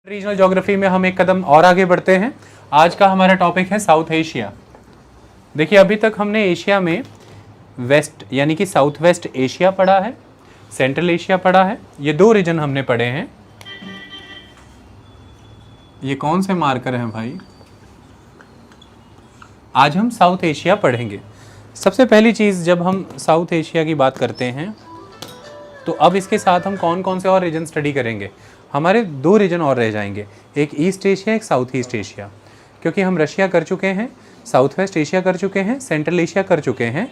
Regional geography में हम एक कदम और आगे बढ़ते हैं। आज का हमारा टॉपिक है साउथ एशिया। देखिए, अभी तक हमने एशिया में वेस्ट यानी कि साउथ वेस्ट एशिया पढ़ा है, सेंट्रल एशिया पढ़ा है। ये दो रीजन हमने पढ़े हैं। ये कौन से मार्कर हैं भाई? आज हम साउथ एशिया पढ़ेंगे। सबसे पहली चीज़, जब हम साउथ एशिया की बात करते हैं तो अब इसके साथ हम कौन कौन से और रीजन स्टडी करेंगे? हमारे दो रीजन और रह जाएंगे, एक ईस्ट एशिया, एक साउथ ईस्ट एशिया। क्योंकि हम रशिया कर चुके हैं, साउथ वेस्ट एशिया कर चुके हैं, सेंट्रल एशिया कर चुके हैं।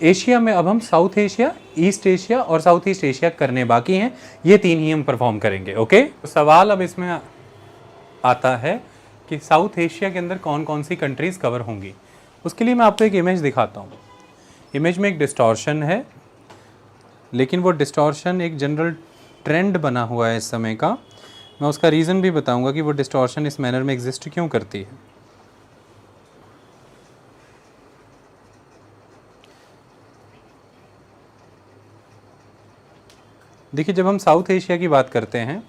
एशिया में अब हम साउथ एशिया, ईस्ट एशिया और साउथ ईस्ट एशिया करने बाकी हैं। ये तीन ही हम परफॉर्म करेंगे। ओके, तो सवाल अब इसमें आता है कि साउथ एशिया के अंदर कौन कौन सी कंट्रीज़ कवर होंगी। उसके लिए मैं आपको एक इमेज दिखाता हूँ। इमेज में एक डिस्टॉर्शन है, लेकिन वो डिस्टॉर्शन एक जनरल ट्रेंड बना हुआ है इस समय का। मैं उसका रीज़न भी बताऊंगा कि वो डिस्टॉर्शन इस मैनर में एग्जिस्ट क्यों करती है। देखिए, जब हम साउथ एशिया की बात करते हैं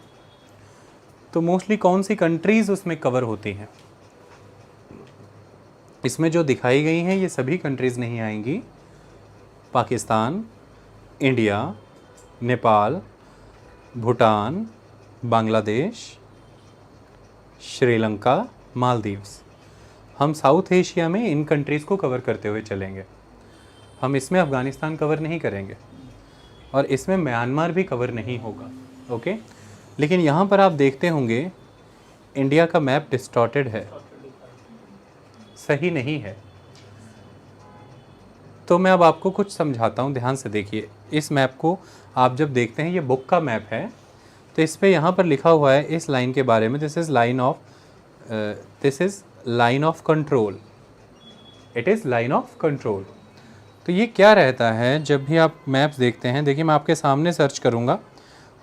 तो मोस्टली कौन सी कंट्रीज़ उसमें कवर होती हैं? इसमें जो दिखाई गई हैं ये सभी कंट्रीज़ नहीं आएंगी। पाकिस्तान, इंडिया, नेपाल, भूटान, बांग्लादेश, श्रीलंका, मालदीव्स। हम साउथ एशिया में इन कंट्रीज़ को कवर करते हुए चलेंगे। हम इसमें अफ़गानिस्तान कवर नहीं करेंगे और इसमें म्यांमार भी कवर नहीं होगा। ओके, लेकिन यहाँ पर आप देखते होंगे इंडिया का मैप डिस्टॉर्टेड है, सही नहीं है। तो मैं अब आपको कुछ समझाता हूँ, ध्यान से देखिए। इस मैप को आप जब देखते हैं, ये बुक का मैप है, तो इस पे यहाँ पर लिखा हुआ है इस लाइन के बारे में, this is line of control. It is line of control. तो ये क्या रहता है जब भी आप मैप्स देखते हैं? देखिए, मैं आपके सामने सर्च करूँगा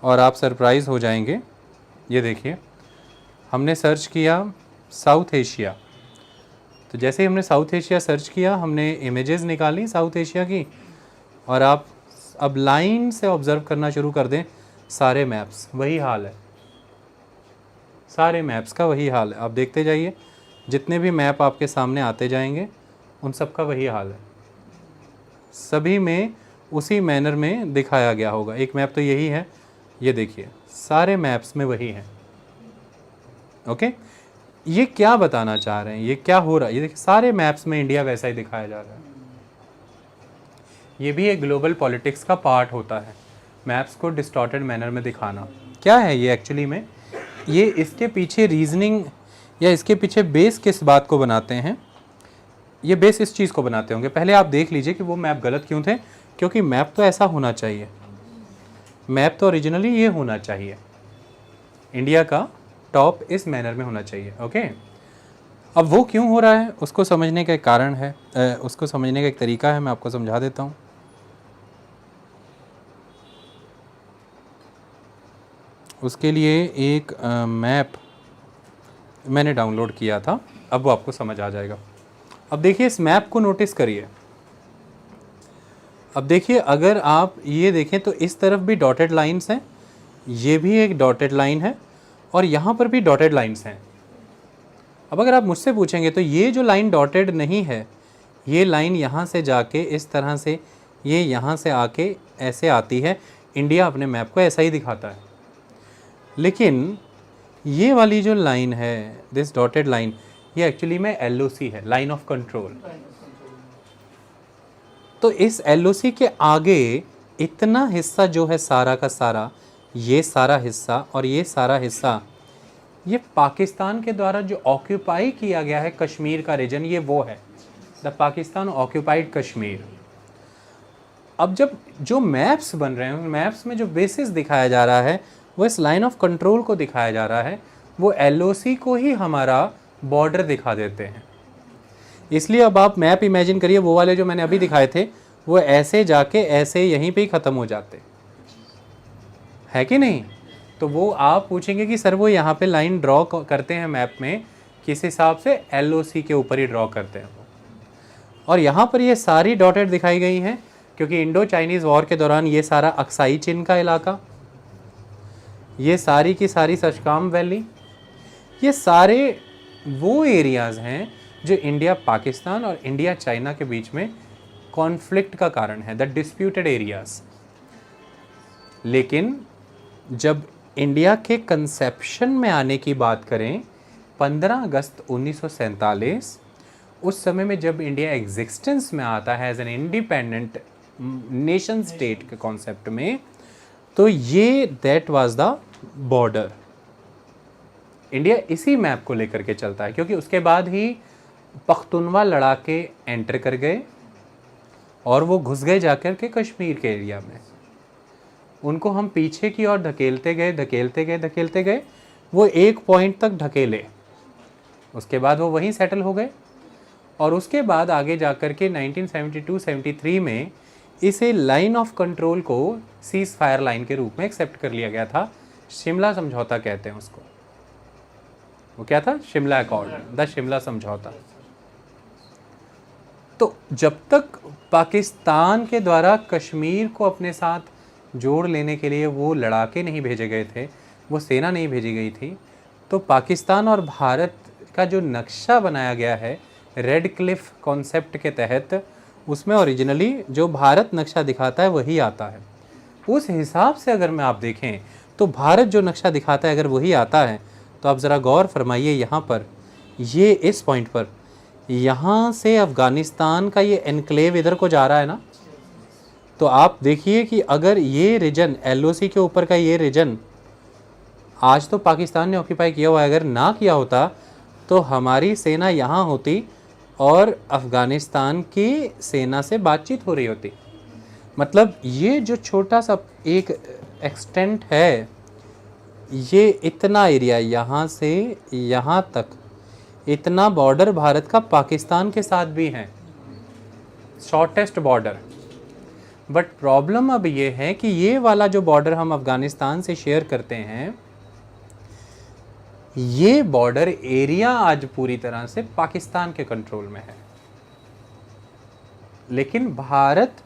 और आप सरप्राइज़ हो जाएंगे। ये देखिए, हमने सर्च किया साउथ एशिया। तो जैसे ही हमने साउथ एशिया सर्च किया, हमने इमेजेस निकाली साउथ एशिया की, और आप अब लाइन से ऑब्ज़र्व करना शुरू कर दें। सारे मैप्स वही हाल है, सारे मैप्स का वही हाल है। आप देखते जाइए, जितने भी मैप आपके सामने आते जाएंगे उन सब का वही हाल है। सभी में उसी मैनर में दिखाया गया होगा। एक मैप तो यही है, ये देखिए, सारे मैप्स में वही है। ओके, ये क्या बताना चाह रहे हैं, ये क्या हो रहा है? ये देखिए, सारे मैप्स में इंडिया वैसा ही दिखाया जा रहा है। ये भी एक ग्लोबल पॉलिटिक्स का पार्ट होता है, मैप्स को डिस्टॉर्टेड मैनर में दिखाना। क्या है ये एक्चुअली में? ये इसके पीछे रीजनिंग या इसके पीछे बेस किस बात को बनाते हैं? ये बेस इस चीज़ को बनाते होंगे। पहले आप देख लीजिए कि वो मैप गलत क्यों थे। क्योंकि मैप तो ऐसा होना चाहिए, मैप तो ओरिजिनली ये होना चाहिए, इंडिया का टॉप इस मैनर में होना चाहिए। ओके, अब वो क्यों हो रहा है उसको समझने का एक कारण है, उसको समझने का एक तरीका है, मैं आपको समझा देता हूँ। उसके लिए एक मैप मैंने डाउनलोड किया था, अब वो आपको समझ आ जाएगा। अब देखिए, इस मैप को नोटिस करिए। अब देखिए, अगर आप ये देखें तो इस तरफ भी डॉटेड लाइंस हैं, ये भी एक डॉटेड लाइन है, और यहाँ पर भी डॉटेड लाइंस हैं। अब अगर आप मुझसे पूछेंगे तो ये जो लाइन डॉटेड नहीं है, ये लाइन यहाँ से जाके इस तरह से, ये यहाँ से आके ऐसे आती है। इंडिया अपने मैप को ऐसा ही दिखाता है। लेकिन ये वाली जो लाइन है, दिस डॉटेड लाइन, ये एक्चुअली में LOC है, लाइन ऑफ कंट्रोल। तो इस LOC के आगे इतना हिस्सा जो है सारा का सारा, ये सारा हिस्सा और ये सारा हिस्सा, ये पाकिस्तान के द्वारा जो ऑक्यूपाई किया गया है कश्मीर का रीजन, ये वो है द पाकिस्तान ऑक्यूपाइड कश्मीर। अब जब जो मैप्स बन रहे हैं, मैप्स में जो बेसिस दिखाया जा रहा है वो इस लाइन ऑफ कंट्रोल को दिखाया जा रहा है, वो LOC को ही हमारा बॉर्डर दिखा देते हैं। इसलिए अब आप मैप इमेजिन करिए, वो वाले जो मैंने अभी दिखाए थे वो ऐसे जाके ऐसे यहीं पे ही ख़त्म हो जाते है कि नहीं? तो वो आप पूछेंगे कि सर वो यहाँ पे लाइन ड्रॉ करते हैं मैप में किस हिसाब से? LOC के ऊपर ही ड्रॉ करते हैं वो। और यहाँ पर ये सारी डॉटेड दिखाई गई हैं क्योंकि इंडो चाइनीज़ वॉर के दौरान ये सारा अक्साई चीन का इलाका, ये सारी की सारी सचकाम वैली, ये सारे वो एरियाज़ हैं जो इंडिया पाकिस्तान और इंडिया चाइना के बीच में कॉन्फ्लिक्ट का कारण है, द डिस्प्यूटेड एरियाज़। लेकिन जब इंडिया के कंसेप्शन में आने की बात करें, 15 अगस्त 1947, उस समय में जब इंडिया एग्जिस्टेंस में आता है as an independent nation state के कॉन्सेप्ट में, तो ये that was the border. India इसी मैप को लेकर के चलता है, क्योंकि उसके बाद ही पख्तूनवा लड़ाके एंटर कर गए और वो घुस गए जाकर के कश्मीर के एरिया में। उनको हम पीछे की ओर धकेलते गए, वो एक पॉइंट तक धकेले, उसके बाद वो वहीं सेटल हो गए। और उसके बाद आगे जाकर के 1972-73 में इसे लाइन ऑफ कंट्रोल को सीज फायर लाइन के रूप में एक्सेप्ट कर लिया गया था। शिमला समझौता कहते हैं उसको। वो क्या था? शिमला अकॉर्ड, द शिमला समझौता। तो जब तक पाकिस्तान के द्वारा कश्मीर को अपने साथ जोड़ लेने के लिए वो लड़ाके नहीं भेजे गए थे, वो सेना नहीं भेजी गई थी, तो पाकिस्तान और भारत का जो नक्शा बनाया गया है रेड क्लिफ कॉन्सेप्ट के तहत, उसमें ओरिजिनली जो भारत नक्शा दिखाता है वही आता है। उस हिसाब से अगर मैं आप देखें तो भारत जो नक्शा दिखाता है अगर वही आता है, तो आप ज़रा गौर फरमाइए यहाँ पर, ये इस पॉइंट पर, यहाँ से अफ़गानिस्तान का ये एनक्लेव इधर को जा रहा है ना, तो आप देखिए कि अगर ये रीजन LOC के ऊपर का ये रीजन आज तो पाकिस्तान ने ऑक्यूपाई किया हुआ है, अगर ना किया होता तो हमारी सेना यहाँ होती और अफ़गानिस्तान की सेना से बातचीत हो रही होती। मतलब ये जो छोटा सा एक एक्सटेंट है, ये इतना एरिया यहाँ से यहाँ तक, इतना बॉर्डर भारत का पाकिस्तान के साथ भी है, शॉर्टेस्ट बॉर्डर। बट प्रॉब्लम अब ये है कि ये वाला जो बॉर्डर हम अफ़गानिस्तान से शेयर करते हैं, ये बॉर्डर एरिया आज पूरी तरह से पाकिस्तान के कंट्रोल में है। लेकिन भारत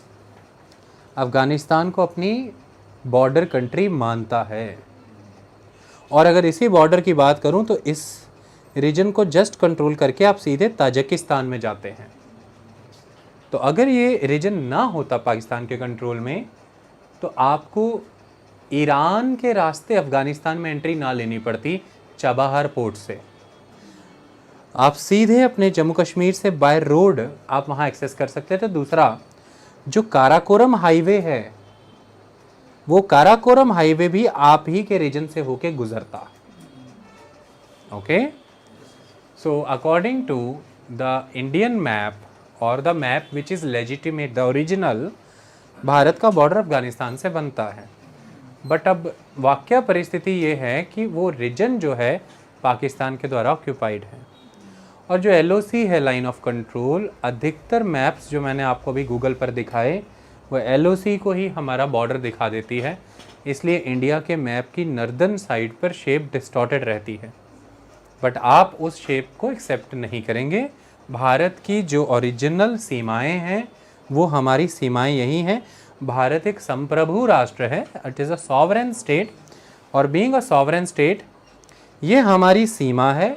अफ़गानिस्तान को अपनी बॉर्डर कंट्री मानता है। और अगर इसी बॉर्डर की बात करूं तो इस रीजन को जस्ट कंट्रोल करके आप सीधे ताजिकिस्तान में जाते हैं। तो अगर ये रीजन ना होता पाकिस्तान के कंट्रोल में, तो आपको ईरान के रास्ते अफ़गानिस्तान में एंट्री ना लेनी पड़ती, चाबहार पोर्ट से आप सीधे अपने जम्मू कश्मीर से बाय रोड आप वहाँ एक्सेस कर सकते थे। दूसरा, जो काराकोरम हाईवे है, वो काराकोरम हाईवे भी आप ही के रीजन से होके गुजरता। Okay, so according to the Indian map और the map which is legitimate, the original, Bharat का बॉर्डर अफगानिस्तान से बनता है। बट अब वाकया परिस्थिति ये है कि वो रीजन जो है पाकिस्तान के द्वारा ऑक्यूपाइड है। और जो LOC है, लाइन ऑफ कंट्रोल, अधिकतर मैप्स जो मैंने आपको अभी गूगल पर दिखाए वो LOC को ही हमारा बॉर्डर दिखा देती है। इसलिए इंडिया के मैप की नॉर्दर्न साइड पर शेप डिस्टॉर्टेड रहती है। बट आप उस शेप को एक्सेप्ट नहीं करेंगे। भारत की जो ओरिजिनल सीमाएं हैं वो हमारी सीमाएं यही हैं। भारत एक संप्रभु राष्ट्र है, it is a sovereign state, और बीइंग अ सॉवरेन स्टेट ये हमारी सीमा है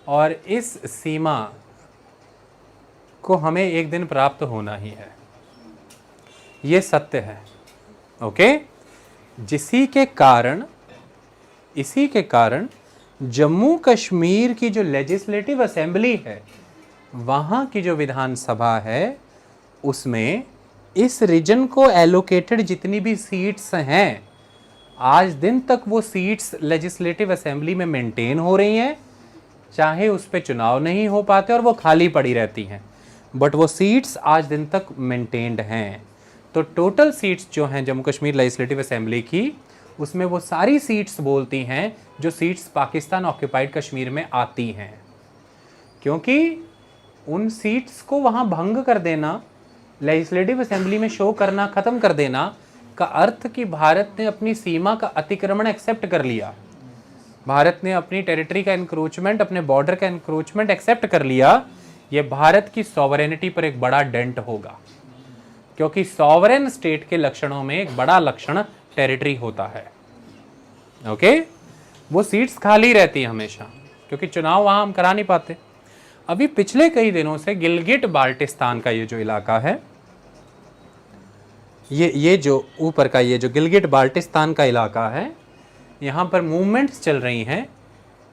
और इस सीमा को हमें एक दिन प्राप्त होना ही है, ये सत्य है। ओके, इसी के कारण जम्मू कश्मीर की जो लेजिस्लेटिव असेंबली है, वहाँ की जो विधानसभा है, उसमें इस रीजन को एलोकेटेड जितनी भी सीट्स हैं, आज दिन तक वो सीट्स लेजिस्लेटिव असेंबली में मेंटेन हो रही हैं, चाहे उस पर चुनाव नहीं हो पाते और वो खाली पड़ी रहती हैं, बट वो सीट्स आज दिन तक मेंटेन्ड हैं। तो टोटल सीट्स जो हैं जम्मू कश्मीर लेजिस्लेटिव असेंबली की, उसमें वो सारी सीट्स बोलती हैं जो सीट्स पाकिस्तान ऑक्यूपाइड कश्मीर में आती हैं, क्योंकि उन सीट्स को वहाँ भंग कर देना, लेजिस्लेटिव असेंबली में शो करना, ख़त्म कर देना का अर्थ कि भारत ने अपनी सीमा का अतिक्रमण एक्सेप्ट कर लिया, भारत ने अपनी टेरिटरी का इंक्रोचमेंट, अपने बॉर्डर का इंक्रोचमेंट एक्सेप्ट कर लिया। ये भारत की सॉवरेनिटी पर एक बड़ा डेंट होगा, क्योंकि सॉवरेन स्टेट के लक्षणों में एक बड़ा लक्षण टेरिटरी होता है। ओके, वो सीट्स खाली रहती हैं हमेशा, क्योंकि चुनाव वहाँ हम करा नहीं पाते। अभी पिछले कई दिनों से गिलगिट बाल्टिस्तान का ये जो इलाका है, ये जो ऊपर का ये जो गिलगिट बाल्टिस्तान का इलाका है, यहाँ पर मूवमेंट्स चल रही हैं,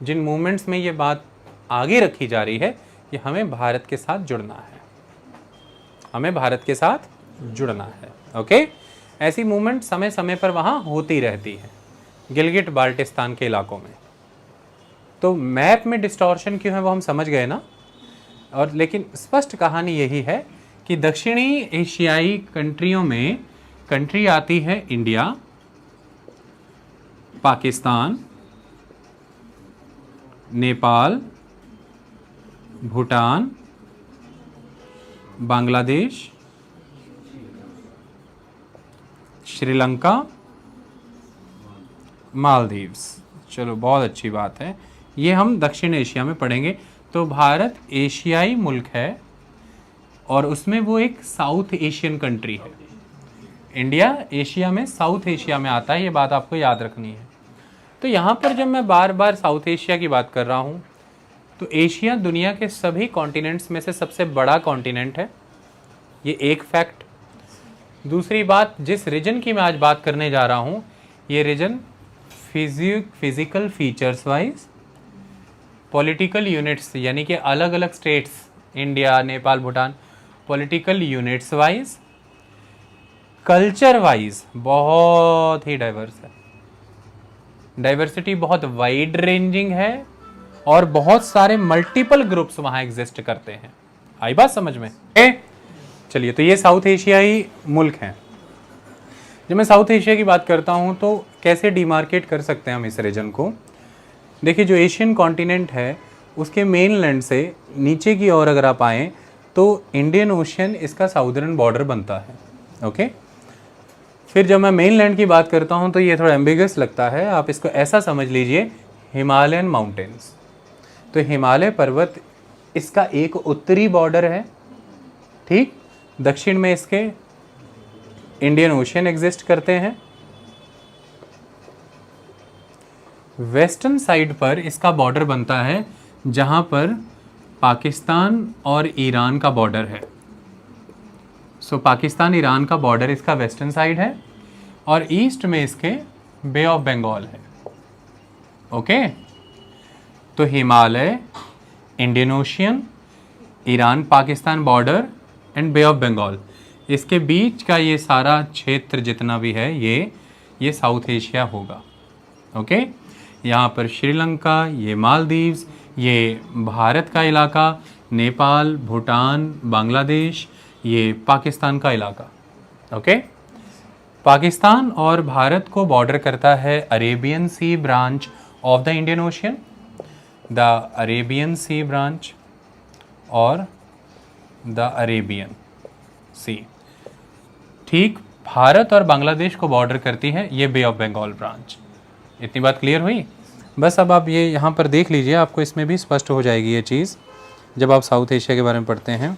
जिन मूवमेंट्स में ये बात आगे रखी जा रही है कि हमें भारत के साथ जुड़ना है, हमें भारत के साथ जुड़ना है। ओके, ऐसी मूवमेंट समय समय पर वहाँ होती रहती है गिलगिट बाल्टिस्तान के इलाकों में। तो मैप में डिस्टॉर्शन क्यों है वो हम समझ गए ना। और लेकिन स्पष्ट कहानी यही है कि दक्षिणी एशियाई कंट्रियों में कंट्री आती है इंडिया, पाकिस्तान, नेपाल, भूटान, बांग्लादेश, श्रीलंका, मालदीव्स। चलो बहुत अच्छी बात है, ये हम दक्षिण एशिया में पढ़ेंगे। तो भारत एशियाई मुल्क है और उसमें वो एक साउथ एशियन कंट्री है। इंडिया एशिया में साउथ एशिया में आता है, ये बात आपको याद रखनी है। तो यहाँ पर जब मैं बार बार साउथ एशिया की बात कर रहा हूँ, तो एशिया दुनिया के सभी कॉन्टिनेंट्स में से सबसे बड़ा कॉन्टिनेंट है, ये एक फैक्ट। दूसरी बात, जिस रीजन की मैं आज बात करने जा रहा हूँ, ये region physical features wise, political units यानी कि अलग अलग states, India, Nepal, Bhutan, political units wise, culture wise बहुत ही डाइवर्स है। डाइवर्सिटी बहुत वाइड रेंजिंग है और बहुत सारे मल्टीपल ग्रुप्स वहाँ एग्जिस्ट करते हैं। आई बात समझ में? चलिए, तो ये साउथ एशियाई मुल्क हैं। जब मैं साउथ एशिया की बात करता हूँ तो कैसे डिमार्केट कर सकते हैं हम इस रीजन को। देखिए, जो एशियन कॉन्टिनेंट है उसके मेन लैंड से नीचे की ओर अगर आप आएँ तो इंडियन ओशियन इसका साउदर्न बॉर्डर बनता है। ओके, फिर जब मैं मेन लैंड की बात करता हूँ तो ये थोड़ा एम्बिगस लगता है, आप इसको ऐसा समझ लीजिए, हिमालयन माउंटेन्स। तो हिमालय पर्वत इसका एक उत्तरी बॉर्डर है, ठीक। दक्षिण में इसके इंडियन ओशियन एग्जिस्ट करते हैं। वेस्टर्न साइड पर इसका बॉर्डर बनता है जहां पर पाकिस्तान और ईरान का बॉर्डर है। सो पाकिस्तान ईरान का बॉर्डर इसका वेस्टर्न साइड है और ईस्ट में इसके बे ऑफ बंगाल है। ओके, तो Himalaya, Indian ocean, Iran Pakistan border and bay of Bengal, इसके बीच का ये सारा क्षेत्र जितना भी है ये साउथ एशिया होगा। ओके, यहाँ पर श्रीलंका, ये मालदीव्स, ये भारत का इलाका, नेपाल, भूटान, बांग्लादेश, ये पाकिस्तान का इलाका। ओके, पाकिस्तान और भारत को बॉर्डर करता है Arabian sea branch of the Indian ocean, the Arabian sea branch और द अरेबियन सी। ठीक, भारत और बांग्लादेश को बॉर्डर करती है ये बे ऑफ बंगाल ब्रांच। इतनी बात क्लियर हुई? बस अब आप ये यहाँ पर देख लीजिए, आपको इसमें भी स्पष्ट हो जाएगी ये चीज़ जब आप साउथ एशिया के बारे में पढ़ते हैं।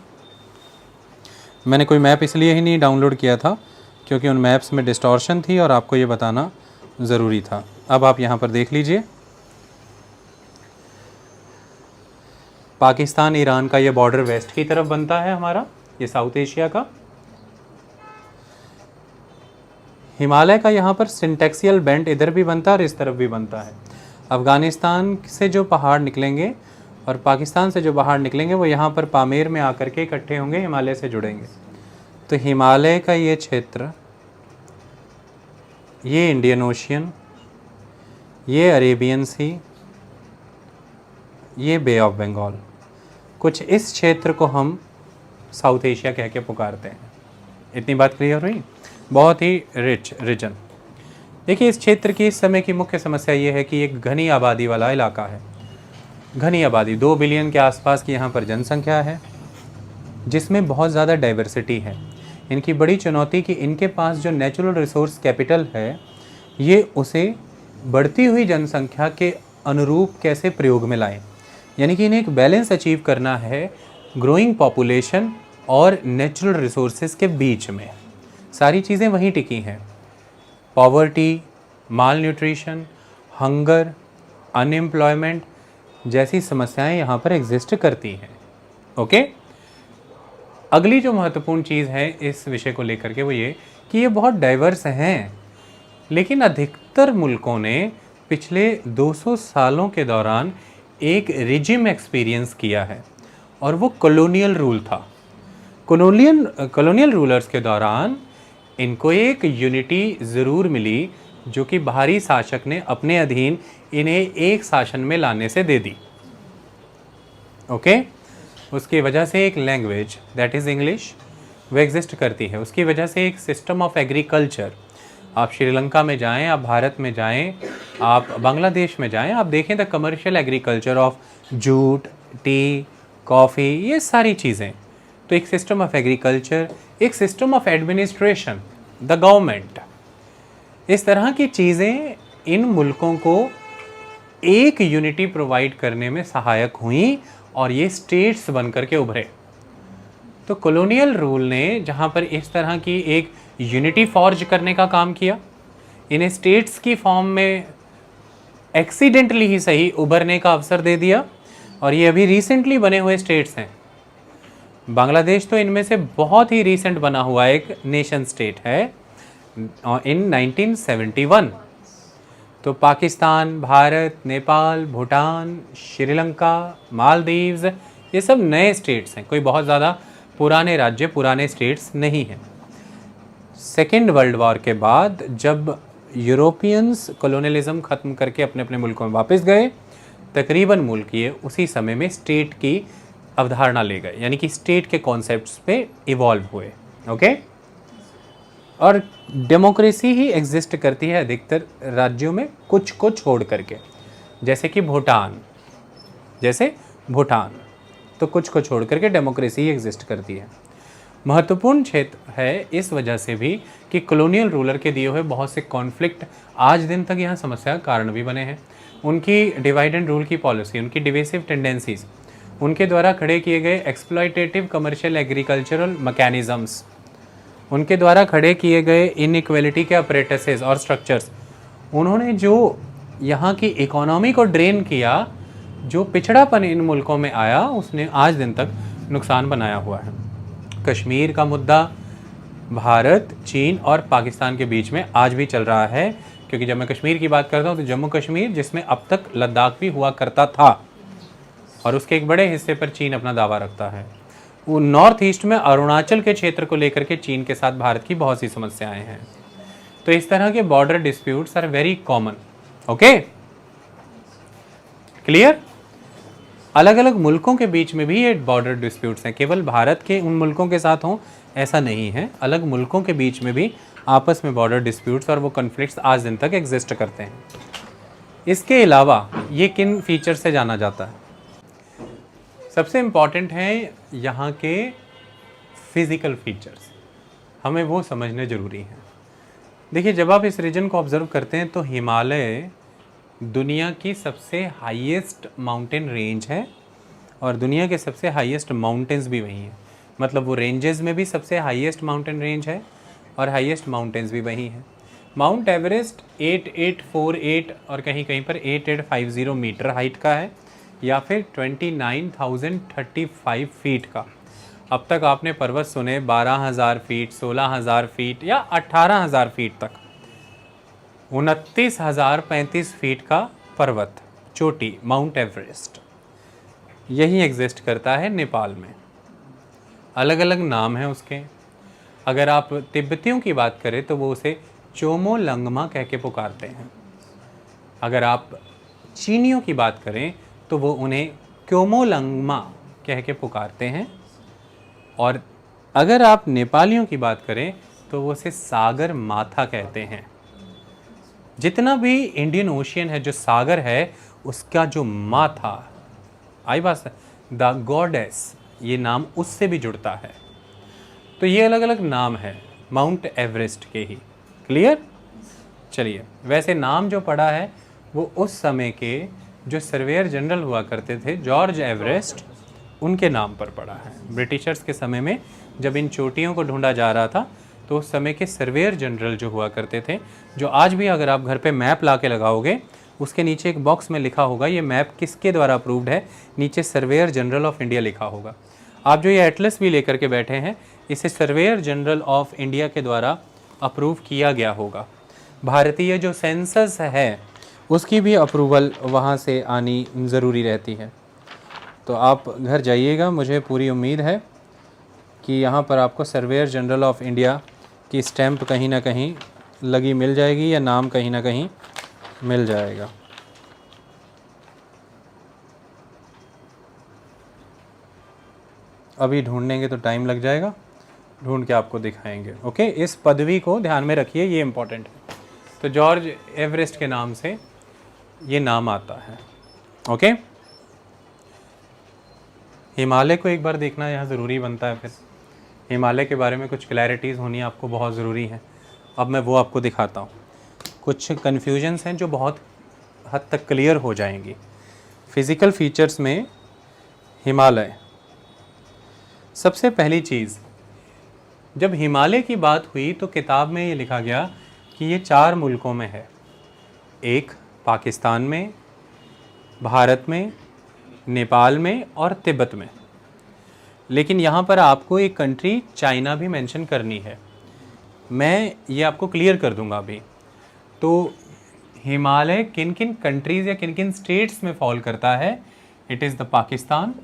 मैंने कोई मैप इसलिए ही नहीं डाउनलोड किया था क्योंकि उन मैप्स में डिस्टॉर्शन थी और आपको ये बताना ज़रूरी था। अब आप यहाँ पर देख लीजिए, पाकिस्तान ईरान का ये बॉर्डर वेस्ट की तरफ बनता है हमारा, ये साउथ एशिया का। हिमालय का यहाँ पर सिंटेक्सियल बेल्ट इधर भी बनता है और इस तरफ भी बनता है। अफ़गानिस्तान से जो पहाड़ निकलेंगे और पाकिस्तान से जो पहाड़ निकलेंगे वो यहाँ पर पामेर में आकर के इकट्ठे होंगे, हिमालय से जुड़ेंगे। तो हिमालय का ये क्षेत्र, ये इंडियन ओशियन, ये अरेबियन सी, ये बे ऑफ बंगाल, कुछ इस क्षेत्र को हम साउथ एशिया कह के पुकारते हैं। इतनी बात क्लियर हुई? बहुत ही रिच रीजन। देखिए, इस क्षेत्र की इस समय की मुख्य समस्या ये है कि एक घनी आबादी वाला इलाका है। घनी आबादी, 2 बिलियन के आसपास की यहाँ पर जनसंख्या है, जिसमें बहुत ज़्यादा डाइवर्सिटी है। इनकी बड़ी चुनौती कि इनके पास जो नेचुरल रिसोर्स कैपिटल है, ये उसे बढ़ती हुई जनसंख्या के अनुरूप कैसे प्रयोग में लाएं। यानी कि इन्हें एक बैलेंस अचीव करना है ग्रोइंग पॉपुलेशन और नेचुरल रिसोर्सेज के बीच में। सारी चीज़ें वहीं टिकी हैं, पॉवर्टी, माल न्यूट्रिशन, हंगर, अनएम्प्लॉयमेंट, जैसी समस्याएं यहाँ पर एग्जिस्ट करती हैं। ओके, अगली जो महत्वपूर्ण चीज़ है इस विषय को लेकर के वो ये कि ये बहुत डाइवर्स हैं, लेकिन अधिकतर मुल्कों ने पिछले 200 सालों के दौरान एक रिजिम एक्सपीरियंस किया है और वो कॉलोनियल रूल था। कॉलोनियल रूलर्स के दौरान इनको एक यूनिटी ज़रूर मिली जो कि बाहरी शासक ने अपने अधीन इन्हें एक शासन में लाने से दे दी। ओके, उसकी वजह से एक लैंग्वेज दैट इज़ इंग्लिश वो एग्जिस्ट करती है। उसकी वजह से एक सिस्टम ऑफ एग्रीकल्चर, आप श्रीलंका में जाएं, आप भारत में जाएं, आप बांग्लादेश में जाएं, आप देखें the commercial agriculture of jute, T, coffee, ये सारी चीज़ें। तो एक सिस्टम ऑफ एग्रीकल्चर, एक system of administration, the government, इस तरह की चीज़ें इन मुल्कों को एक यूनिटी प्रोवाइड करने में सहायक हुई और ये स्टेट्स बनकर के उभरे। तो कॉलोनियल रूल ने जहाँ पर इस तरह की एक यूनिटी फॉर्ज करने का काम किया, इन्हें स्टेट्स की फॉर्म में एक्सीडेंटली ही सही उभरने का अवसर दे दिया और ये अभी रिसेंटली बने हुए स्टेट्स हैं। बांग्लादेश तो इनमें से बहुत ही रिसेंट बना हुआ एक नेशन स्टेट है इन 1971। तो पाकिस्तान, भारत, नेपाल, भूटान, श्रीलंका, मालदीव्स, ये सब नए स्टेट्स हैं, कोई बहुत ज़्यादा पुराने राज्य, पुराने स्टेट्स नहीं हैं। सेकेंड वर्ल्ड वॉर के बाद जब यूरोपियंस कॉलोनियलिज्म ख़त्म करके अपने अपने मुल्कों में वापस गए, तकरीबन मुल्क ये उसी समय में स्टेट की अवधारणा ले गए, यानी कि स्टेट के कॉन्सेप्ट्स पे इवॉल्व हुए। ओके, और डेमोक्रेसी ही एग्जिस्ट करती है अधिकतर राज्यों में, कुछ को छोड़ करके, जैसे कि भूटान, तो कुछ को छोड़ करके डेमोक्रेसी ही एग्जिस्ट करती है। महत्वपूर्ण क्षेत्र है इस वजह से भी कि कॉलोनियल रूलर के दिए हुए बहुत से कॉन्फ्लिक्ट आज दिन तक यहाँ समस्या का कारण भी बने हैं। उनकी डिवाइड एंड रूल की पॉलिसी, उनकी डिवेसिव टेंडेंसीज, उनके द्वारा खड़े किए गए एक्सप्लॉयटेटिव कमर्शियल एग्रीकल्चरल मैकेनिज़म्स, उनके द्वारा खड़े किए गए इनइक्वालिटी के अप्रेटिसेस और स्ट्रक्चर्स, उन्होंने जो यहाँ की इकोनॉमी को ड्रेन किया, जो पिछड़ापन इन मुल्कों में आया, उसने आज दिन तक नुकसान बनाया हुआ है। कश्मीर का मुद्दा भारत, चीन और पाकिस्तान के बीच में आज भी चल रहा है, क्योंकि जब मैं कश्मीर की बात करता हूँ तो जम्मू कश्मीर, जिसमें अब तक लद्दाख भी हुआ करता था और उसके एक बड़े हिस्से पर चीन अपना दावा रखता है। वो नॉर्थ ईस्ट में अरुणाचल के क्षेत्र को लेकर के चीन के साथ भारत की बहुत सी समस्याएं हैं। तो इस तरह के border disputes are very common. Okay, clear? अलग अलग मुल्कों के बीच में भी ये बॉर्डर डिस्प्यूट्स हैं, केवल भारत के उन मुल्कों के साथ हों ऐसा नहीं है, अलग मुल्कों के बीच में भी आपस में बॉर्डर डिस्प्यूट्स और वो कॉन्फ्लिक्ट्स आज दिन तक एग्जिस्ट करते हैं। इसके अलावा ये किन फीचर से जाना जाता है? सबसे इम्पॉर्टेंट है यहाँ के फिज़िकल फीचर्स, हमें वो समझने ज़रूरी हैं। देखिए, जब आप इस रीजन को ऑब्ज़र्व करते हैं तो हिमालय दुनिया की सबसे हाईएस्ट माउंटेन रेंज है और दुनिया के सबसे हाईएस्ट माउंटेन्स भी वही हैं। मतलब वो रेंजेस में भी सबसे हाईएस्ट माउंटेन रेंज है और हाईएस्ट माउंटेन्स भी वही हैं। माउंट एवरेस्ट 8848 और कहीं कहीं पर 8850 मीटर हाइट का है या फिर 29,035 फीट का। अब तक आपने पर्वत सुने 12,000 फीट, 16,000 फीट या 18,000 फीट तक। 29,035 फीट का पर्वत चोटी माउंट एवरेस्ट यही एग्जिस्ट करता है नेपाल में। अलग अलग नाम हैं उसके। अगर आप तिब्बतियों की बात करें तो वो उसे चोमोलंगमा कह के पुकारते हैं। अगर आप चीनियों की बात करें तो वो उन्हें क्योमोलंगमा कह के पुकारते हैं। और अगर आप नेपालियों की बात करें तो वो उसे सागर माथा कहते हैं। जितना भी इंडियन ओशियन है, जो सागर है, उसका जो माथा, आई बात, द गॉडेस, ये नाम उससे भी जुड़ता है। तो ये अलग अलग नाम है माउंट एवरेस्ट के ही। क्लियर? चलिए, वैसे नाम जो पड़ा है वो उस समय के जो सर्वेयर जनरल हुआ करते थे, जॉर्ज एवरेस्ट, उनके नाम पर पड़ा है। ब्रिटिशर्स के समय में जब इन चोटियों को ढूंढा जा रहा था तो उस समय के सर्वेयर जनरल जो हुआ करते थे, जो आज भी अगर आप घर पे मैप ला के लगाओगे उसके नीचे एक बॉक्स में लिखा होगा ये मैप किसके द्वारा अप्रूव्ड है, नीचे सर्वेयर जनरल ऑफ इंडिया लिखा होगा। आप जो ये एटलस भी लेकर के बैठे हैं, इसे सर्वेयर जनरल ऑफ इंडिया के द्वारा अप्रूव किया गया होगा। भारतीय जो सेंसस है उसकी भी अप्रूवल वहाँ से आनी ज़रूरी रहती है। तो आप घर जाइएगा, मुझे पूरी उम्मीद है कि यहाँ पर आपको सर्वेयर जनरल ऑफ इंडिया की स्टैंप कहीं ना कहीं लगी मिल जाएगी या नाम कहीं ना कहीं मिल जाएगा। अभी ढूंढेंगे तो टाइम लग जाएगा, ढूंढ के आपको दिखाएंगे। ओके, इस पदवी को ध्यान में रखिए, ये इम्पोर्टेंट है। तो जॉर्ज एवरेस्ट के नाम से ये नाम आता है। ओके, हिमालय को एक बार देखना यहाँ ज़रूरी बनता है। फिर हिमालय के बारे में कुछ क्लैरिटीज़ होनी आपको बहुत ज़रूरी है। अब मैं वो आपको दिखाता हूँ। कुछ कन्फ्यूजन्स हैं जो बहुत हद तक क्लियर हो जाएंगी। फिज़िकल फीचर्स में हिमालय, सबसे पहली चीज़, जब हिमालय की बात हुई तो किताब में ये लिखा गया कि ये 4 मुल्कों में है। एक पाकिस्तान में, भारत में, नेपाल में और तिब्बत में। लेकिन यहाँ पर आपको एक कंट्री चाइना भी मेंशन करनी है, मैं ये आपको क्लियर कर दूंगा अभी। तो हिमालय किन किन कंट्रीज़ या किन किन स्टेट्स में फॉल करता है? It is the Pakistan,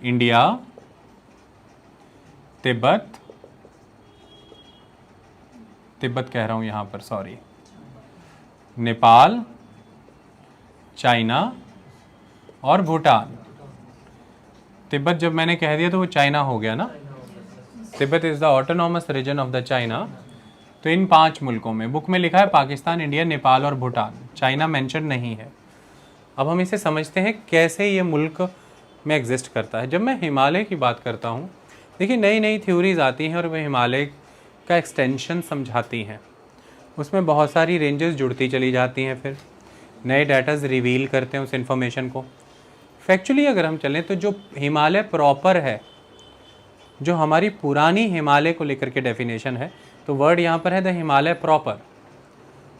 India, Tibet कह रहा हूँ यहाँ पर, सॉरी, नेपाल, चाइना और भूटान। तिब्बत जब मैंने कह दिया तो वो चाइना हो गया ना। Tibet is the autonomous region of the China. तो इन 5 मुल्कों में बुक में लिखा है पाकिस्तान, इंडिया, नेपाल और भूटान, चाइना मेंशन नहीं है। अब हम इसे समझते हैं कैसे ये मुल्क में एग्जिस्ट करता है। जब मैं हिमालय की बात करता हूँ, देखिए नई नई थ्योरीज आती हैं और वह हिमालय का एक्सटेंशन समझाती हैं। उसमें बहुत सारी रेंजेस जुड़ती चली जाती हैं, फिर नए डाटाज रिवील करते हैं उस इन्फॉर्मेशन को। फैक्चुअली अगर हम चलें तो जो हिमालय प्रॉपर है, जो हमारी पुरानी हिमालय को लेकर के डेफिनेशन है, तो वर्ड यहाँ पर है द हिमालय प्रॉपर,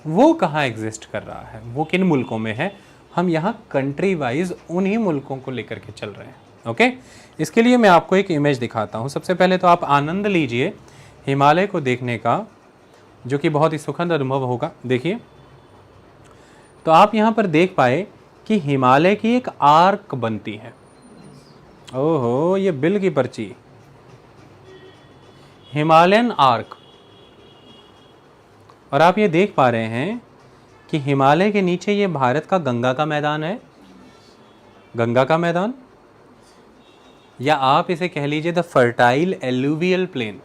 वो कहाँ एग्जिस्ट कर रहा है, वो किन मुल्कों में है। हम यहाँ कंट्री वाइज उन्हीं मुल्कों को लेकर के चल रहे हैं। ओके, इसके लिए मैं आपको एक इमेज दिखाता हूँ। सबसे पहले तो आप आनंद लीजिए हिमालय को देखने का, जो कि बहुत ही सुखद अनुभव होगा। देखिए, तो आप यहाँ पर देख पाए कि हिमालय की एक आर्क बनती है। ओहो, ये बिल की पर्ची, हिमालयन आर्क। और आप ये देख पा रहे हैं कि हिमालय के नीचे ये भारत का गंगा का मैदान है, गंगा का मैदान, या आप इसे कह लीजिए the fertile alluvial plain.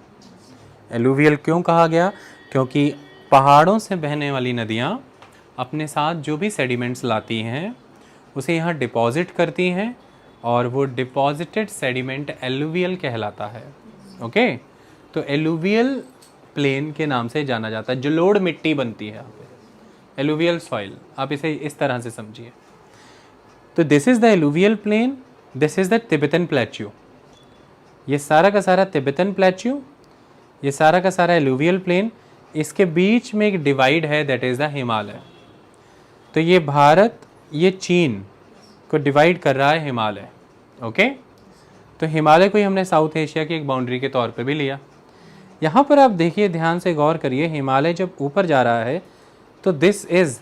Alluvial क्यों कहा गया? क्योंकि पहाड़ों से बहने वाली नदियाँ अपने साथ जो भी सेडिमेंट्स लाती हैं उसे यहाँ डिपॉजिट करती हैं, और वो डिपॉजिटेड सेडिमेंट एलुवियल कहलाता है। ओके, तो एलुवियल प्लेन के नाम से जाना जाता है। जलोढ़ मिट्टी बनती है यहाँ पे, एलुवियल सॉइल, आप इसे इस तरह से समझिए। तो this is the alluvial plain, this is the Tibetan plateau. ये सारा का सारा तिब्बतन प्लेट्यू, ये सारा का सारा एलुवियल प्लेन, इसके बीच में एक डिवाइड है, दैट इज़ द हिमालय। तो ये भारत, ये चीन को डिवाइड कर रहा है हिमालय। ओके, तो हिमालय को ही हमने साउथ एशिया की एक बाउंड्री के तौर पे भी लिया। यहाँ पर आप देखिए, ध्यान से गौर करिए, हिमालय जब ऊपर जा रहा है तो this is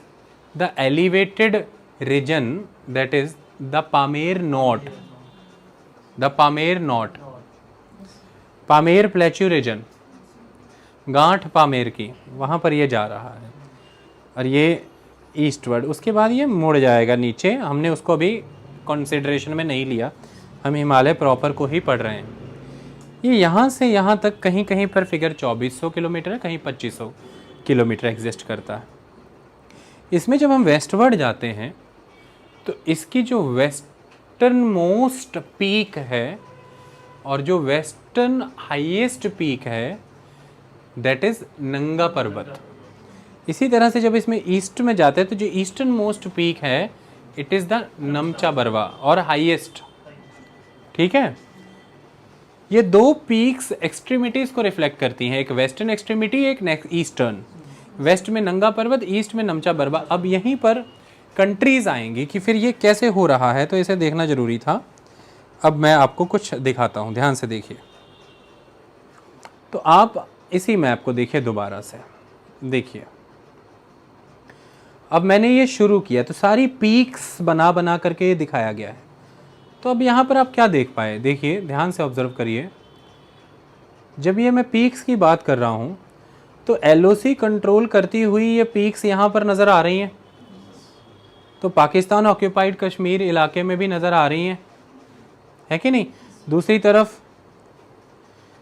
the elevated region, that is the Pamir knot, the Pamir knot, Pamir plateau region, गांठ पामेर की, वहाँ पर ये जा रहा है और ये ईस्टवर्ड। उसके बाद ये मुड़ जाएगा नीचे। हमने उसको अभी कंसिडरेशन में नहीं लिया, हम हिमालय प्रॉपर को ही पढ़ रहे हैं। ये यहाँ से यहाँ तक कहीं कहीं पर फिगर 2400 किलोमीटर है, कहीं 2500 किलोमीटर एग्जिस्ट करता है। इसमें जब हम वेस्टवर्ड जाते हैं तो इसकी जो वेस्टर्न मोस्ट पीक है और जो वेस्टर्न हाईएस्ट पीक है, दैट इज़ नंगा पर्वत। इसी तरह से जब इसमें ईस्ट में जाते हैं तो जो ईस्टर्न मोस्ट पीक है, it is the Namcha Barwa और हाईएस्ट। ठीक है, ये 2 पीक्स एक्सट्रीमिटीज़ को रिफ्लेक्ट करती हैं, एक वेस्टर्न एक्सट्रीमिटी, एक ईस्टर्न। वेस्ट में नंगा पर्वत, ईस्ट में नमचा बरवा। अब यहीं पर कंट्रीज़ आएंगी कि फिर ये कैसे हो रहा है, तो इसे देखना ज़रूरी था। अब मैं आपको कुछ दिखाता हूँ, ध्यान से देखिए। तो आप इसी मैप को देखिए दोबारा से, देखिए अब मैंने ये शुरू किया तो सारी पीक्स बना बना करके ये दिखाया गया है। तो अब यहाँ पर आप क्या देख पाए, देखिए ध्यान से ऑब्जर्व करिए। जब ये मैं पीक्स की बात कर रहा हूँ तो LOC कंट्रोल करती हुई ये पीक्स यहाँ पर नज़र आ रही हैं, तो पाकिस्तान ऑक्यूपाइड कश्मीर इलाके में भी नज़र आ रही हैं, है कि नहीं। दूसरी तरफ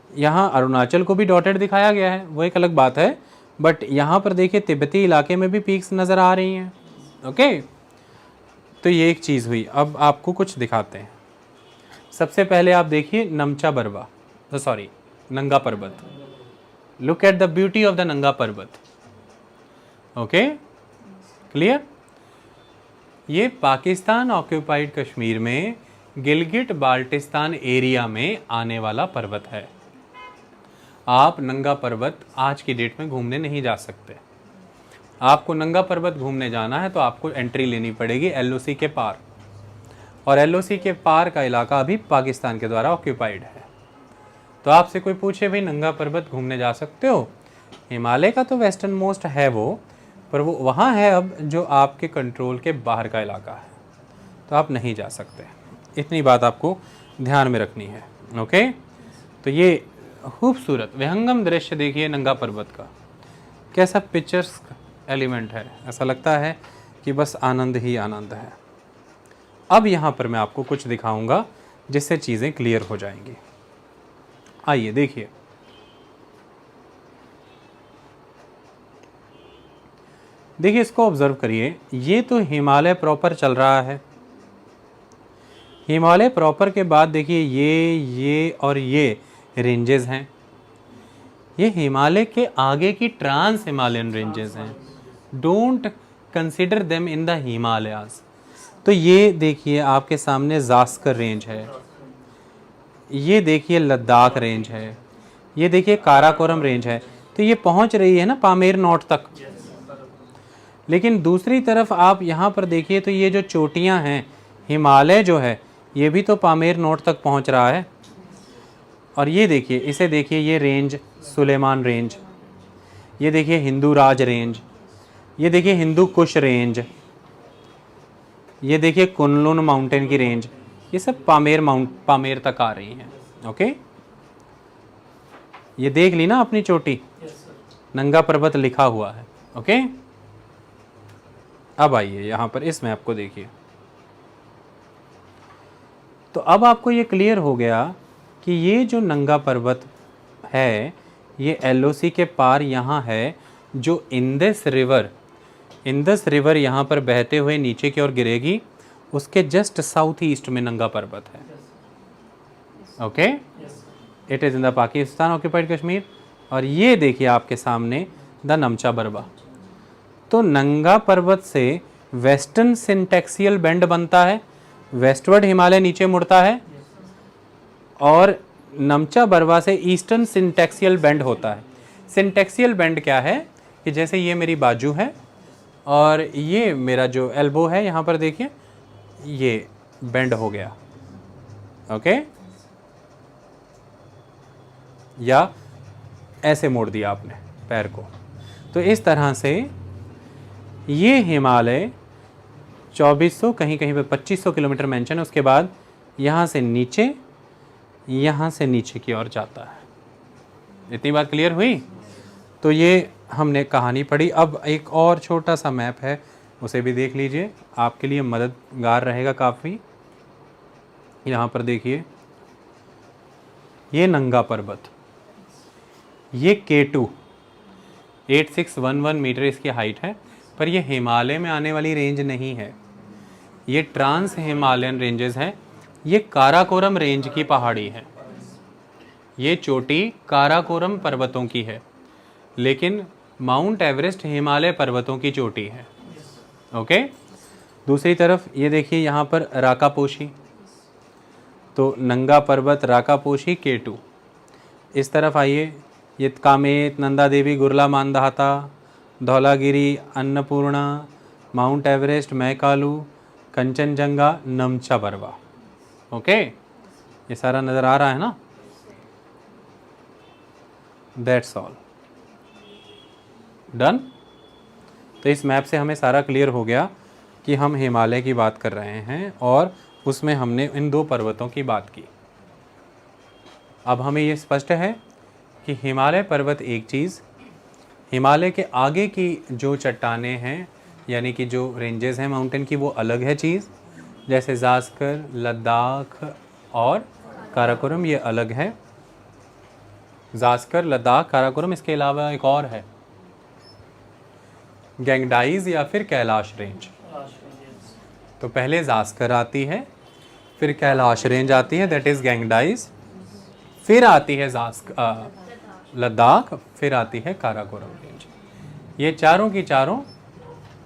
यहाँ अरुणाचल को भी डॉटेड दिखाया गया है, वो एक अलग बात है, बट यहाँ पर देखिए तिब्बती इलाके में भी पीक्स नज़र आ रही हैं। ओके, तो ये एक चीज़ हुई। अब आपको कुछ दिखाते हैं। सबसे पहले आप देखिए नमचा बरवा, सॉरी नंगा पर्वत। Look at the beauty of the नंगा पर्वत। Okay, clear. ये पाकिस्तान ऑक्यूपाइड कश्मीर में गिलगिट बाल्टिस्तान एरिया में आने वाला पर्वत है। आप नंगा पर्वत आज की डेट में घूमने नहीं जा सकते। आपको नंगा पर्वत घूमने जाना है तो आपको एंट्री लेनी पड़ेगी LOC के पार, और LOC के पार का इलाका अभी पाकिस्तान के द्वारा ऑक्यूपाइड है। तो आपसे कोई पूछे भाई नंगा पर्वत घूमने जा सकते हो, हिमालय का तो वेस्टर्न मोस्ट है वो, पर वो वहाँ है अब जो आपके कंट्रोल के बाहर का इलाका है, तो आप नहीं जा सकते। इतनी बात आपको ध्यान में रखनी है। ओके, तो ये खूबसूरत विहंगम दृश्य देखिए नंगा पर्वत का, कैसा पिक्चर्स एलिमेंट है, ऐसा लगता है कि बस आनंद ही आनंद है। अब यहाँ पर मैं आपको कुछ दिखाऊंगा जिससे चीज़ें क्लियर हो जाएंगी। आइए देखिए, देखिए इसको ऑब्जर्व करिए। ये तो हिमालय प्रॉपर चल रहा है। हिमालय प्रॉपर के बाद देखिए ये और ये रेंजेस हैं। ये हिमालय के आगे की ट्रांस हिमालयन रेंजेस हैं। Don't consider them in the Himalayas. तो ये देखिए आपके सामने जास्कर रेंज है, ये देखिए लद्दाख रेंज है, ये देखिए काराकोरम रेंज है। तो ये पहुंच रही है ना पामेर नॉट तक। लेकिन दूसरी तरफ आप यहाँ पर देखिए तो ये जो चोटियाँ हैं, हिमालय जो है ये भी तो पामेर नॉट तक पहुँच रहा है। और ये देखिए, इसे देखिए, ये रेंज सुलेमान रेंज, ये देखिए हिंदू राज रेंज, ये देखिए हिंदू कुश रेंज, ये देखिए कुनलुन माउंटेन की रेंज, ये सब पामेर तक आ रही हैं। ओके, ये देख ली ना अपनी चोटी, नंगा पर्वत लिखा हुआ है। ओके, अब आइए यहाँ पर इस मैप को देखिए। तो अब आपको ये क्लियर हो गया कि ये जो नंगा पर्वत है ये LOC के पार यहाँ है, जो इंदस रिवर यहाँ पर बहते हुए नीचे की ओर गिरेगी, उसके जस्ट साउथ ईस्ट में नंगा पर्वत है। Okay, it is in the Pakistan occupied Kashmir. और ये देखिए आपके सामने द नमचा बरवा। तो नंगा पर्वत से वेस्टर्न सिंटेक्सियल बेंड बनता है, वेस्टवर्ड हिमालय नीचे मुड़ता है, और नमचा बरवा से ईस्टर्न सिंटेक्सियल बेंड होता है। सिंटेक्सियल बेंड क्या है कि जैसे ये मेरी बाजू है और ये मेरा जो एल्बो है, यहाँ पर देखिए ये बेंड हो गया। ओके, या ऐसे मोड़ दिया आपने पैर को। तो इस तरह से ये हिमालय 2400 कहीं कहीं पे 2500 किलोमीटर मेंशन है। उसके बाद यहाँ से नीचे की ओर जाता है। इतनी बात क्लियर हुई। तो ये हमने कहानी पढ़ी। अब एक और छोटा सा मैप है, उसे भी देख लीजिए, आपके लिए मददगार रहेगा काफ़ी। यहाँ पर देखिए, ये नंगा पर्वत, ये K2 8611 मीटर इसकी हाइट है, पर ये हिमालय में आने वाली रेंज नहीं है, ये ट्रांस हिमालयन रेंजेस हैं। ये काराकोरम रेंज की पहाड़ी है, ये चोटी काराकोरम पर्वतों की है, लेकिन माउंट एवरेस्ट हिमालय पर्वतों की चोटी है। ओके, दूसरी तरफ ये देखिए यहाँ पर राकापोशी, तो नंगा पर्वत राकापोशी K2। इस तरफ आइए, ये Kamet, Nanda Devi, Gurla Mandhata, Dhaulagiri, Annapurna, Mount Everest, Makalu, Kanchenjunga, Namcha Barwa. Okay, ये सारा नज़र आ रहा है ना? That's all done. तो इस मैप से हमें सारा क्लियर हो गया कि हम हिमालय की बात कर रहे हैं और उसमें हमने इन 2 पर्वतों की बात की। अब हमें ये स्पष्ट है कि हिमालय पर्वत एक चीज़, हिमालय के आगे की जो चट्टानें हैं यानी कि जो रेंजेस हैं माउंटेन की, वो अलग है चीज़। जैसे जास्कर, लद्दाख और काराकोरम, ये अलग है। जास्कर, लद्दाख, काराकोरम, इसके अलावा एक और है गैंगडाइज या फिर कैलाश रेंज। तो पहले जास्कर आती है, फिर कैलाश रेंज आती है, दैट इज़ गैंगडाइज, फिर आती है लद्दाख, फिर आती है काराकोरम रेंज। ये चारों की चारों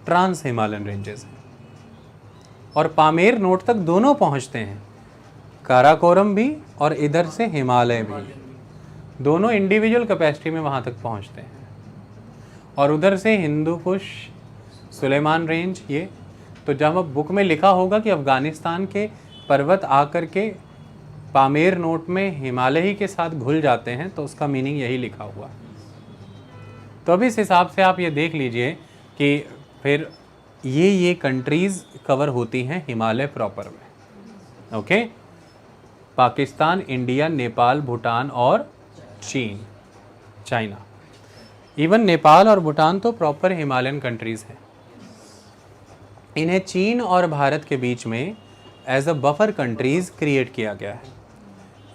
ट्रांस हिमालयन रेंजेस हैं और पामेर नोट तक दोनों पहुंचते हैं, काराकोरम भी और इधर से हिमालय भी, दोनों इंडिविजुअल कैपेसिटी में वहाँ तक पहुँचते हैं। और उधर से हिंदू कुश, सुलेमान रेंज, ये तो जब अब बुक में लिखा होगा कि अफ़गानिस्तान के पर्वत आकर के पामेर नोट में हिमालय ही के साथ घुल जाते हैं, तो उसका मीनिंग यही लिखा हुआ। तो अब इस हिसाब से आप ये देख लीजिए कि फिर ये कंट्रीज़ कवर होती हैं हिमालय प्रॉपर में। ओके, पाकिस्तान, इंडिया, नेपाल, भूटान और चीन, चाइना। इवन नेपाल और भूटान तो प्रॉपर हिमालयन कंट्रीज़ हैं। इन्हें चीन और भारत के बीच में as a buffer countries create किया गया है,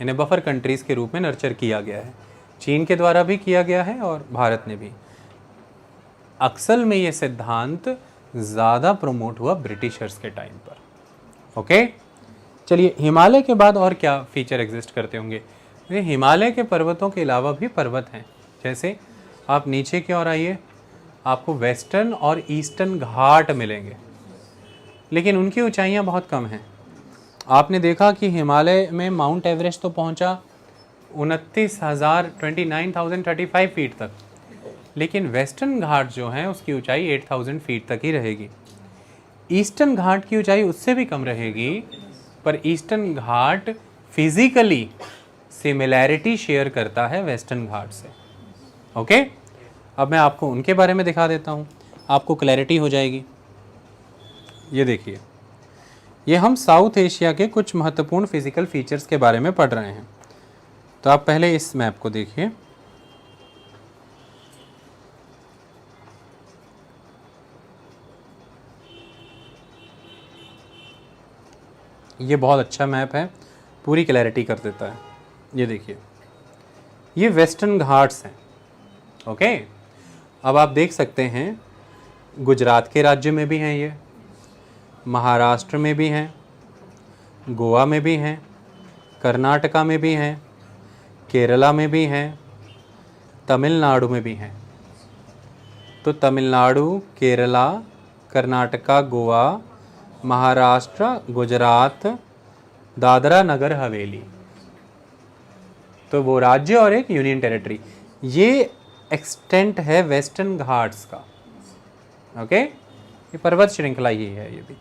इन्हें बफर कंट्रीज़ के रूप में नर्चर किया गया है। चीन के द्वारा भी किया गया है और भारत ने भी। अक्सर में ये सिद्धांत ज़्यादा प्रमोट हुआ ब्रिटिशर्स के टाइम पर। ओके, चलिए हिमालय के बाद और क्या फीचर एग्जिस्ट करते होंगे? हिमालय के पर्वतों के अलावा भी पर्वत हैं। जैसे आप नीचे की ओर आइए, आपको वेस्टर्न और ईस्टर्न घाट मिलेंगे, लेकिन उनकी ऊंचाइयां बहुत कम हैं। आपने देखा कि हिमालय में माउंट एवरेस्ट तो पहुंचा 29,035 फीट तक, लेकिन वेस्टर्न घाट जो हैं उसकी ऊंचाई 8,000 फीट तक ही रहेगी। ईस्टर्न घाट की ऊंचाई उससे भी कम रहेगी, पर ईस्टर्न घाट फिजिकली सिमिलैरिटी शेयर करता है वेस्टर्न घाट से। ओके, अब मैं आपको उनके बारे में दिखा देता हूँ, आपको क्लैरिटी हो जाएगी। ये देखिए, ये हम साउथ एशिया के कुछ महत्वपूर्ण फिजिकल फीचर्स के बारे में पढ़ रहे हैं। तो आप पहले इस मैप को देखिए। ये बहुत अच्छा मैप है, पूरी क्लैरिटी कर देता है। ये देखिए, ये वेस्टर्न घाट्स हैं। ओके, अब आप देख सकते हैं गुजरात के राज्य में भी हैं, ये महाराष्ट्र में भी हैं, गोवा में भी हैं, कर्नाटका में भी हैं, केरला में भी हैं, तमिलनाडु में भी हैं। तो तमिलनाडु, केरला, कर्नाटका, गोवा, महाराष्ट्र, गुजरात, दादरा नगर हवेली, तो वो राज्य और एक यूनियन टेरिटरी, ये एक्सटेंट है वेस्टर्न घाट्स का। ओके, ये पर्वत श्रृंखला ही है ये भी।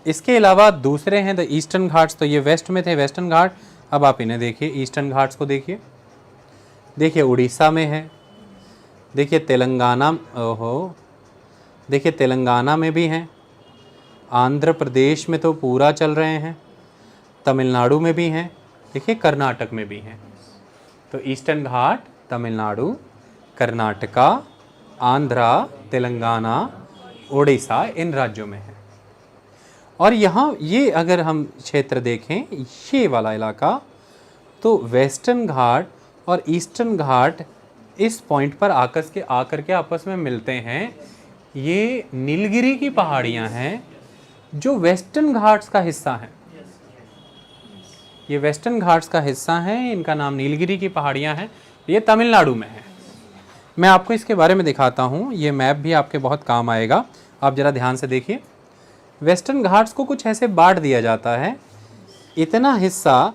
इसके अलावा दूसरे हैं द ईस्टर्न घाट्स, तो ये वेस्ट में थे वेस्टर्न घाट। अब आप इन्हें देखिए, ईस्टर्न घाट्स को देखिए। देखिए उड़ीसा में है, देखिए तेलंगाना, ओहो, देखिए तेलंगाना में भी हैं, आंध्र प्रदेश में तो पूरा चल रहे हैं, तमिलनाडु में भी हैं, देखिए कर्नाटक में भी हैं। तो ईस्टर्न घाट तमिलनाडु, कर्नाटका, आंध्रा, तेलंगाना, उड़ीसा, इन राज्यों में है। और यहाँ ये अगर हम क्षेत्र देखें, ये वाला इलाका, तो वेस्टर्न घाट और ईस्टर्न घाट इस पॉइंट पर आकर के आपस में मिलते हैं। ये नीलगिरी की पहाड़ियाँ हैं जो वेस्टर्न घाट्स का हिस्सा हैं। ये वेस्टर्न घाट्स का हिस्सा हैं, इनका नाम नीलगिरी की पहाड़ियाँ हैं। ये तमिलनाडु में है। मैं आपको इसके बारे में दिखाता हूँ, ये मैप भी आपके बहुत काम आएगा। आप ज़रा ध्यान से देखिए, वेस्टर्न घाट्स को कुछ ऐसे बांट दिया जाता है, इतना हिस्सा